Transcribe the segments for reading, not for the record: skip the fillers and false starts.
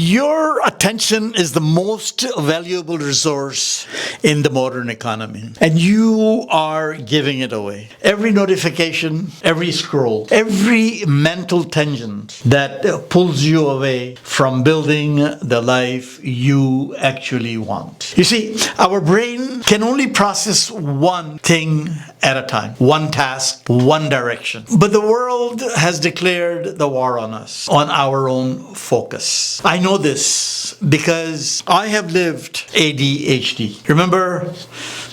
Your attention is the most valuable resource in the modern economy, and you are giving it away. Every notification, every scroll, every mental tangent that pulls you away from building the life you actually want. You see, our brain can only process one thing at a time, one task, one direction. But the world has declared the war on us, on our own focus. I know this because I have lived ADHD. Remember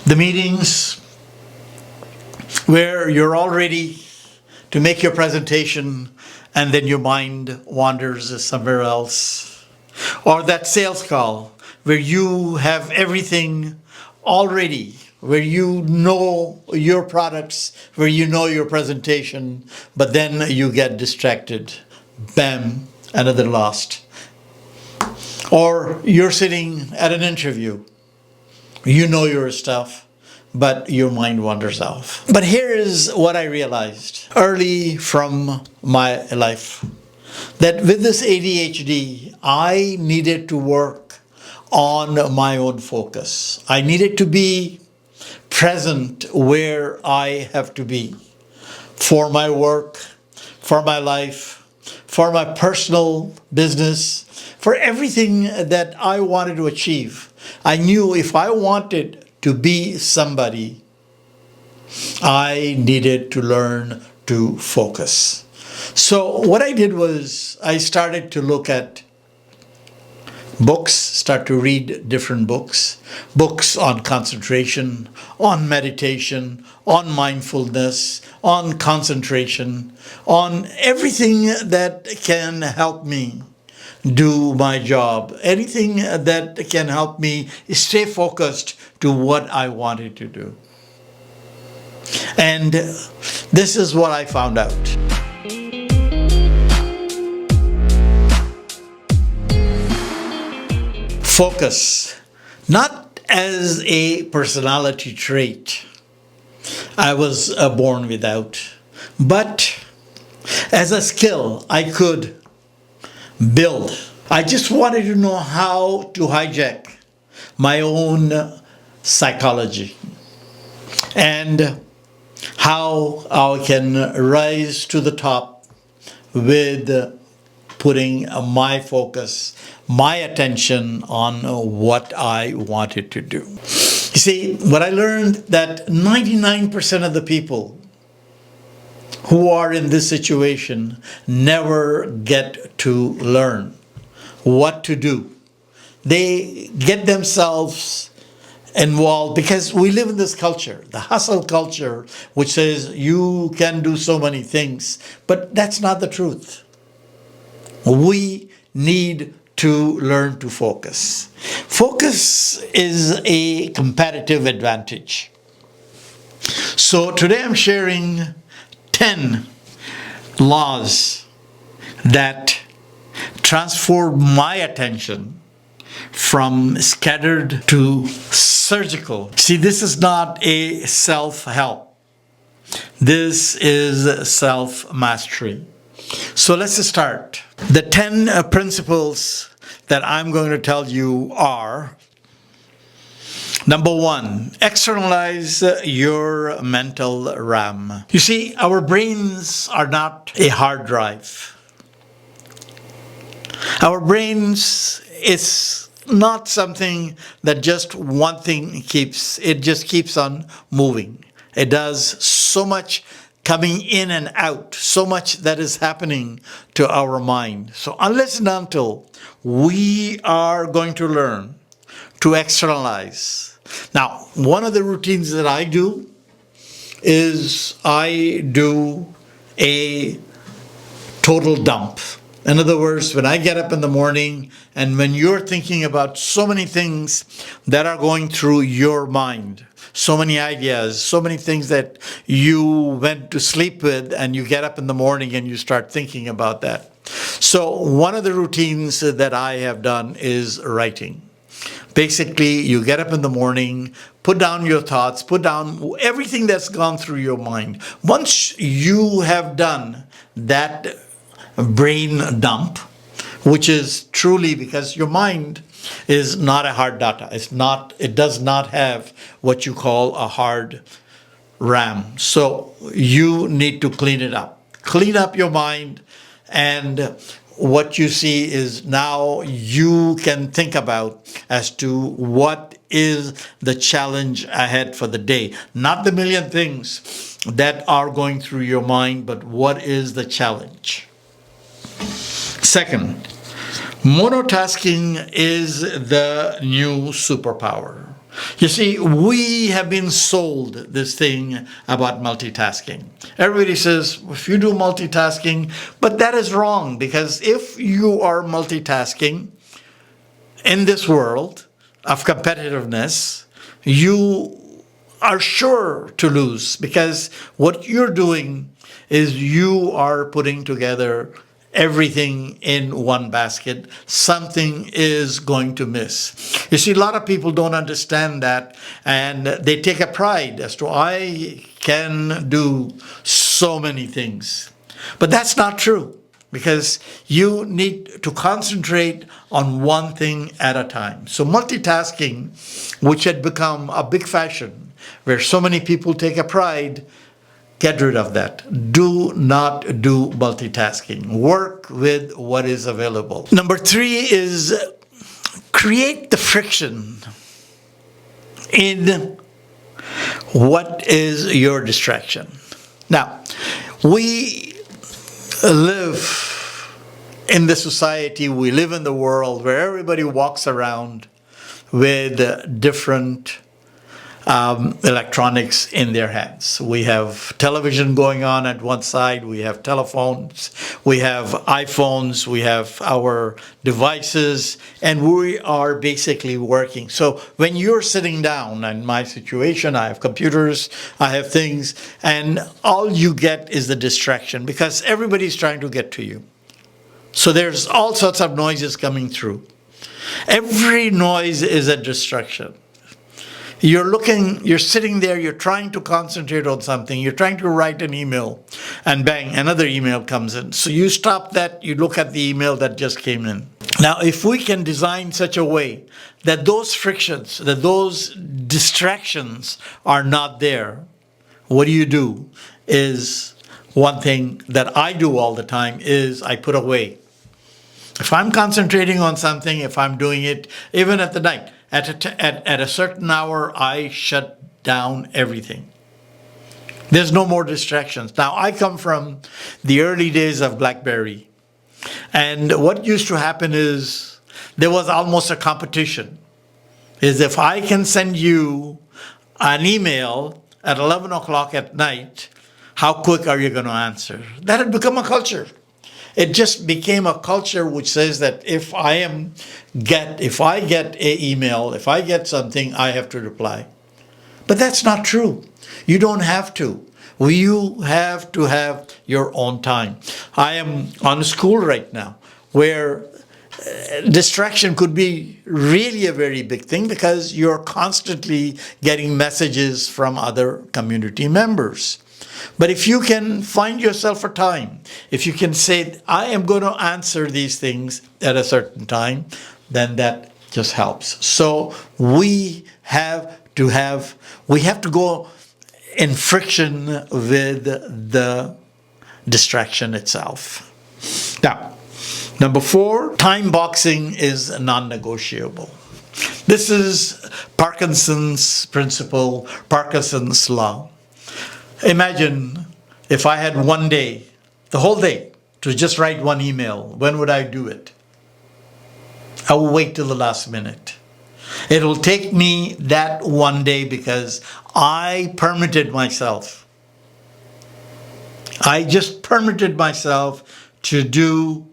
the meetings where you're all ready to make your presentation and then your mind wanders somewhere else? Or that sales call where you have everything already, where you know your products, where you know your presentation, but then you get distracted. Bam, another lost. Or you're sitting at an interview. You know your stuff, but your mind wanders off. But here is what I realized early from my life. That with this ADHD, I needed to work on my own focus. I needed to be present where I have to be for my work, for my life, for my personal business, for everything that I wanted to achieve. I knew if I wanted to be somebody, I needed to learn to focus. So what I did was I started to look at books, start to read different books on concentration, on meditation, on mindfulness, on concentration, on everything that can help me do my job, anything that can help me stay focused to what I wanted to do. And this is what I found out. Focus, not as a personality trait I was born without, but as a skill I could build. I just wanted to know how to hijack my own psychology and how I can rise to the top with putting my focus, my attention on what I wanted to do. You see, what I learned that 99% of the people who are in this situation never get to learn what to do. They get themselves involved because we live in this culture, the hustle culture, which says you can do so many things, but that's not the truth. We need to learn to focus. Focus is a competitive advantage. So today I'm sharing 10 laws that transform my attention from scattered to surgical. See, this is not a self-help. This is self-mastery. So let's start. The 10 principles that I'm going to tell you are: number 1, externalize your mental RAM. You see, our brains are not a hard drive. Our brains is not something that just one thing keeps, it just keeps on moving. It does so much coming in and out, so much that is happening to our mind. So unless and until we are going to learn to externalize. Now, one of the routines that I do is I do a total dump. In other words, when I get up in the morning and when you're thinking about so many things that are going through your mind, so many ideas, so many things that you went to sleep with, and you get up in the morning and you start thinking about that. So one of the routines that I have done is writing. Basically, you get up in the morning, put down your thoughts, put down everything that's gone through your mind. Once you have done that brain dump, which is truly because your mind is not a hard data. It does not have what you call a hard RAM. So you need to clean it up. Clean up your mind, and what you see is now you can think about as to what is the challenge ahead for the day. Not the million things that are going through your mind, but what is the challenge? Second, monotasking is the new superpower. You see, we have been sold this thing about multitasking. Everybody says, if you do multitasking, but that is wrong, because if you are multitasking in this world of competitiveness, you are sure to lose, because what you're doing is you are putting together everything in one basket. Something is going to miss. You see, a lot of people don't understand that, and they take a pride as to, I can do so many things. But that's not true, because you need to concentrate on one thing at a time. So multitasking, which had become a big fashion, where so many people take a pride, get rid of that. Do not do multitasking. Work with what is available. Number 3 is create the friction in what is your distraction. Now, we live in the society, we live in the world where everybody walks around with different electronics in their hands. We have television going on at one side, we have telephones, we have iPhones, we have our devices, and we are basically working. So when you're sitting down, in my situation, I have computers, I have things, and all you get is the distraction, because everybody's trying to get to you. So there's all sorts of noises coming through. Every noise is a distraction. You're sitting there, you're trying to concentrate on something, you're trying to write an email, and bang, another email comes in. So you stop that, you look at the email that just came in. Now, if we can design such a way that those frictions, that those distractions are not there, what do is, one thing that I do all the time is I put away. If I'm concentrating on something, if I'm doing it, even at the night, at a certain hour, I shut down everything. There's no more distractions. Now, I come from the early days of BlackBerry. And what used to happen is there was almost a competition. Is if I can send you an email at 11 o'clock at night, how quick are you going to answer? That had become a culture. It just became a culture which says that if I get an email, if I get something, I have to reply. But that's not true. You don't have to. You have to have your own time. I am on school right now where distraction could be really a very big thing, because you're constantly getting messages from other community members. But if you can find yourself a time, if you can say, I am going to answer these things at a certain time, then that just helps. So we have to go in friction with the distraction itself. Now, number 4, time boxing is non-negotiable. This is Parkinson's principle, Parkinson's law. Imagine if I had one day, the whole day, to just write one email. When would I do it? I will wait till the last minute. It will take me that one day because I permitted myself. I just permitted myself to do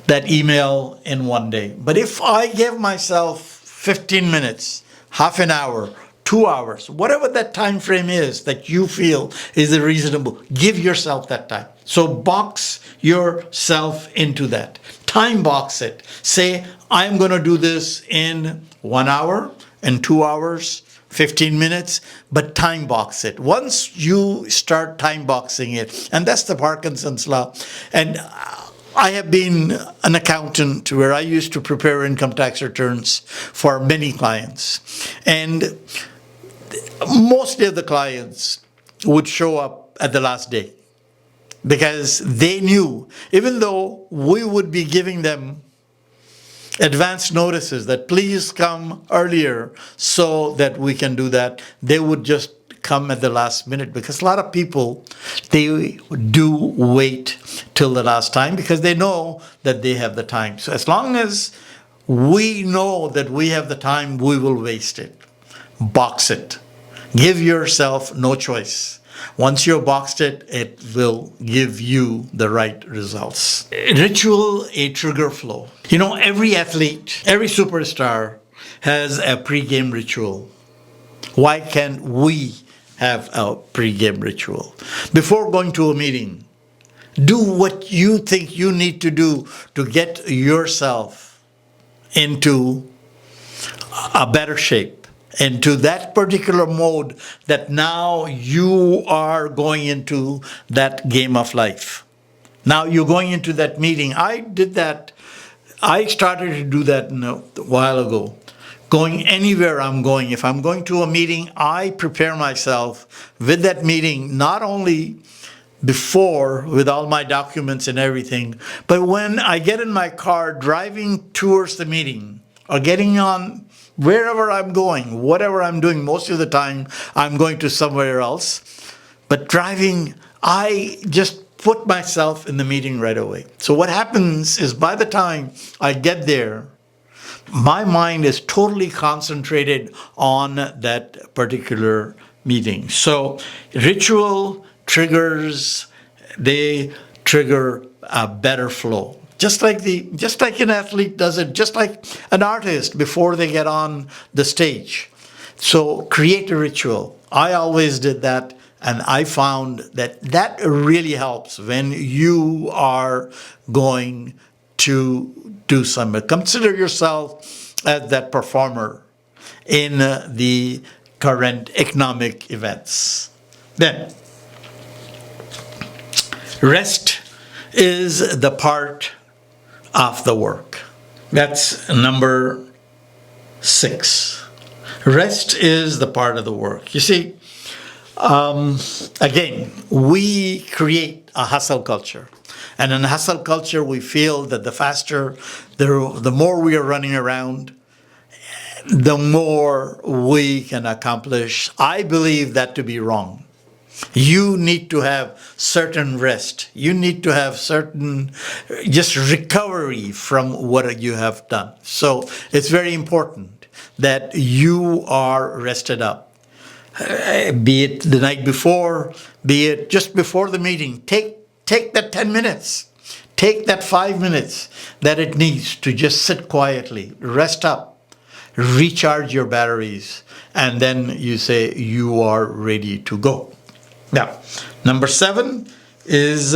that email in one day. But if I give myself 15 minutes, half an hour, 2 hours, whatever that time frame is that you feel is reasonable, give yourself that time. So box yourself into that. Time box it. Say, I'm going to do this in 1 hour, in 2 hours, 15 minutes, but time box it. Once you start time boxing it, and that's the Parkinson's law. And I have been an accountant where I used to prepare income tax returns for many clients. And mostly of the clients would show up at the last day because they knew, even though we would be giving them advance notices that please come earlier so that we can do that, they would just come at the last minute, because a lot of people, they do wait till the last time because they know that they have the time. So as long as we know that we have the time, we will waste it. Box it. Give yourself no choice. Once you've boxed it, it will give you the right results. Ritual, a trigger flow. You know, every athlete, every superstar has a pre-game ritual. Why can't we have a pre-game ritual? Before going to a meeting, do what you think you need to do to get yourself into a better shape, into that particular mode that now you are going into that game of life. Now you're going into that meeting. I did that. I started to do that a while ago. Going anywhere I'm going, if I'm going to a meeting, I prepare myself with that meeting, not only before with all my documents and everything, but when I get in my car driving towards the meeting or getting on wherever I'm going, whatever I'm doing. Most of the time I'm going to somewhere else, but driving, I just put myself in the meeting right away. So what happens is by the time I get there, my mind is totally concentrated on that particular meeting. So ritual triggers, they trigger a better flow. Just like an athlete does it, just like an artist before they get on the stage. So create a ritual. I always did that, and I found that that really helps when you are going to do something. Consider yourself as that performer in the current economic events. Then, rest is the part of the work. That's number 6. Rest is the part of the work. You see, again, we create a hustle culture. And in a hustle culture, we feel that the faster, the more we are running around, the more we can accomplish. I believe that to be wrong. You need to have certain rest. You need to have certain just recovery from what you have done. So it's very important that you are rested up. Be it the night before, be it just before the meeting. Take that 10 minutes. Take that 5 minutes that it needs to just sit quietly, rest up, recharge your batteries, and then you say you are ready to go. Now, number 7 is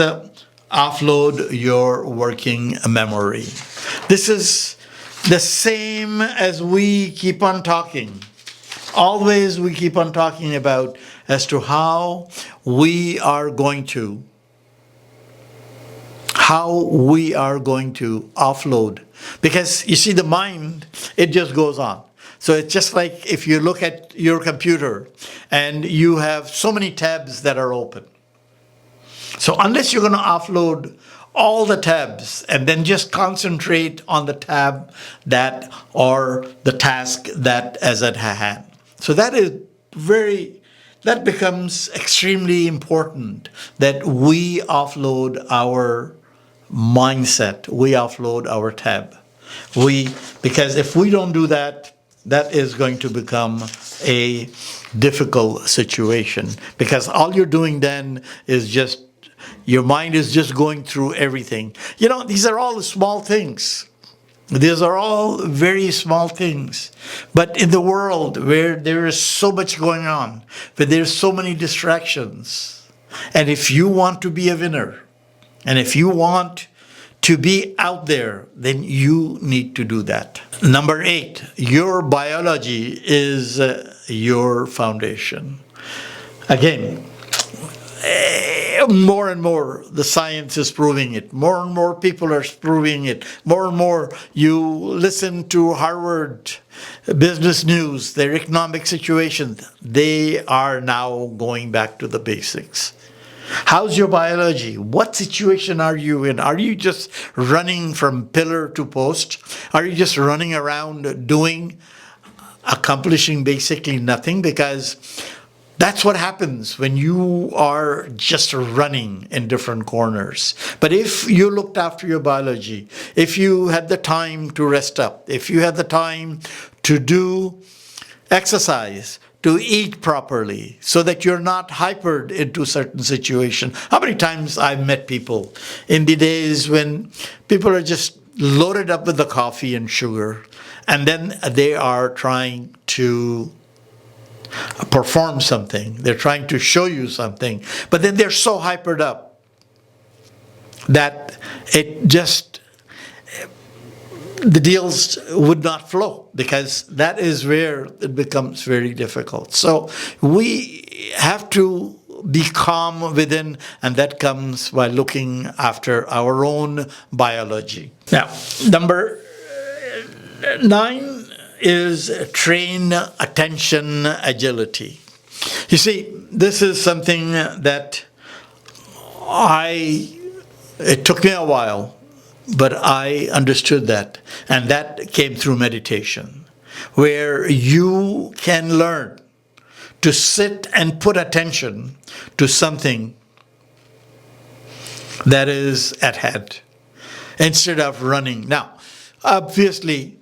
offload your working memory. This is the same as we keep on talking. Always we keep on talking about as to how we are going to offload. Because you see, the mind, it just goes on. So it's just like if you look at your computer and you have so many tabs that are open. So unless you're going to offload all the tabs and then just concentrate on the tab that or the task that is at hand. So that becomes extremely important that we offload our mindset, we offload our tab. Because if we don't do that, that is going to become a difficult situation, because all you're doing then is just, your mind is just going through everything. You know, these are all small things. These are all very small things. But in the world where there is so much going on, where there's so many distractions, and if you want to be a winner, and if you want to be out there, then you need to do that. Number 8, your biology is your foundation. Again, more and more the science is proving it. More and more people are proving it. More and more you listen to Harvard Business News, their economic situation, they are now going back to the basics. How's your biology? What situation are you in? Are you just running from pillar to post? Are you just running around doing, accomplishing basically nothing? Because that's what happens when you are just running in different corners. But if you looked after your biology, if you had the time to rest up, if you had the time to do exercise, to eat properly, so that you're not hypered into certain situation. How many times I've met people in the days when people are just loaded up with the coffee and sugar, and then they are trying to perform something. They're trying to show you something, but then they're so hypered up that it just, the deals would not flow, because that is where it becomes very difficult. So we have to be calm within, and that comes by looking after our own biology. Now, number 9 is train attention agility. You see, this is something that it took me a while, but I understood that, and that came through meditation, where you can learn to sit and put attention to something that is at hand instead of running. Now, obviously,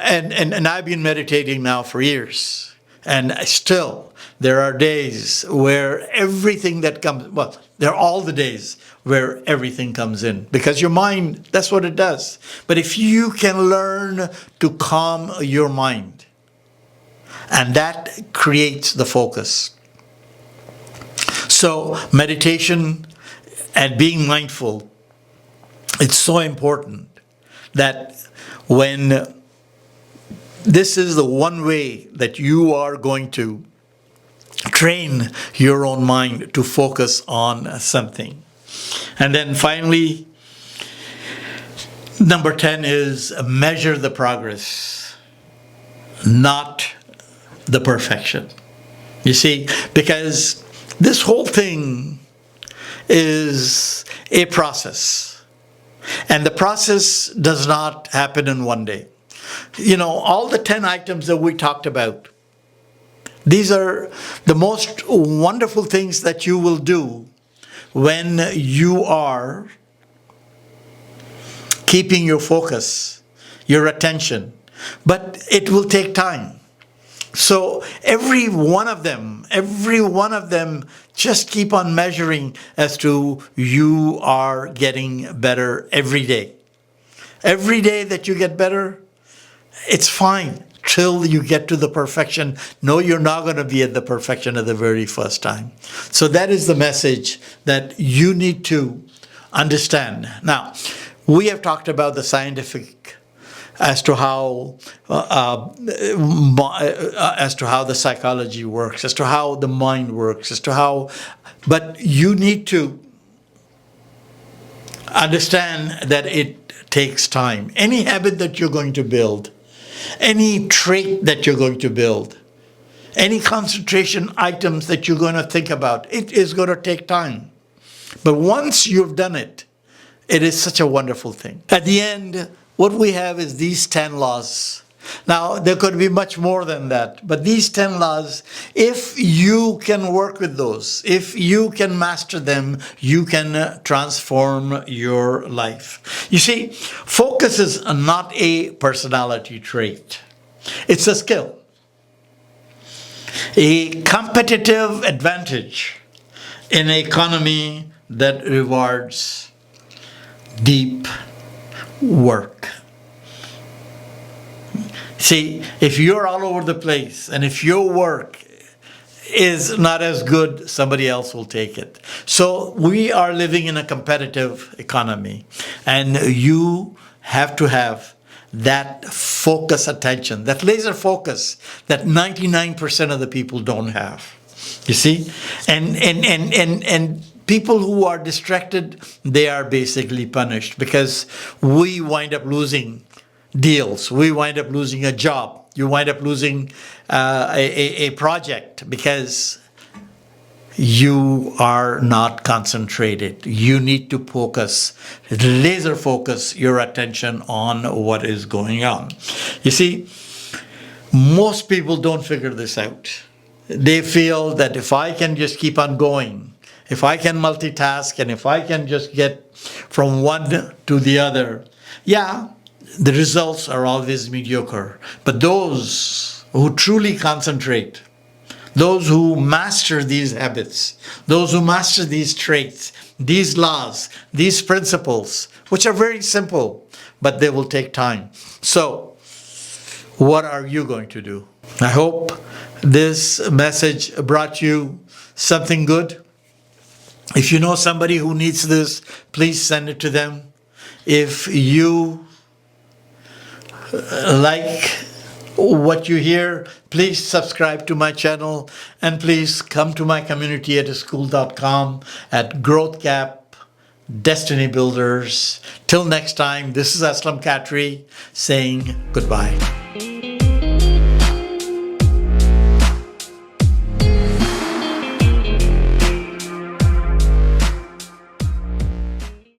and I've been meditating now for years, and still there are days where everything that comes, well, there are all the days where everything comes in, because your mind, that's what it does. But if you can learn to calm your mind, and that creates the focus. So meditation and being mindful, it's so important that when this is the one way that you are going to train your own mind to focus on something. And then finally, number 10 is measure the progress, not the perfection. You see, because this whole thing is a process, and the process does not happen in one day. You know, all the 10 items that we talked about, these are the most wonderful things that you will do when you are keeping your focus, your attention. But it will take time. So every one of them, just keep on measuring as to you are getting better every day. Every day that you get better, it's fine till you get to the perfection. No, you're not going to be at the perfection at the very first time. So that is the message that you need to understand. Now, we have talked about the scientific as to how the psychology works, as to how the mind works, as to how, but you need to understand that it takes time. Any habit that you're going to build, any trait that you're going to build, any concentration items that you're going to think about, it is going to take time. But once you've done it, it is such a wonderful thing. At the end, what we have is these 10 laws. Now, there could be much more than that, but these 10 laws, if you can work with those, if you can master them, you can transform your life. You see, focus is not a personality trait. It's a skill, a competitive advantage in an economy that rewards deep work. See, if you're all over the place and if your work is not as good, somebody else will take it. So we are living in a competitive economy, and you have to have that focus attention, that laser focus that 99% of the people don't have. You see? And people who are distracted, they are basically punished because we wind up losing deals. We wind up losing a job. You wind up losing a project because you are not concentrated. You need to focus, laser focus your attention on what is going on. You see, most people don't figure this out. They feel that if I can just keep on going, if I can multitask, and if I can just get from one to the other, yeah, the results are always mediocre. But those who truly concentrate, those who master these habits, those who master these traits, these laws, these principles, which are very simple, but they will take time. So, what are you going to do? I hope this message brought you something good. If you know somebody who needs this, please send it to them. If you like what you hear, please subscribe to my channel and please come to my community at school.com at Growth Gap Destiny Builders. Till next time, this is Aslam Khatri saying goodbye.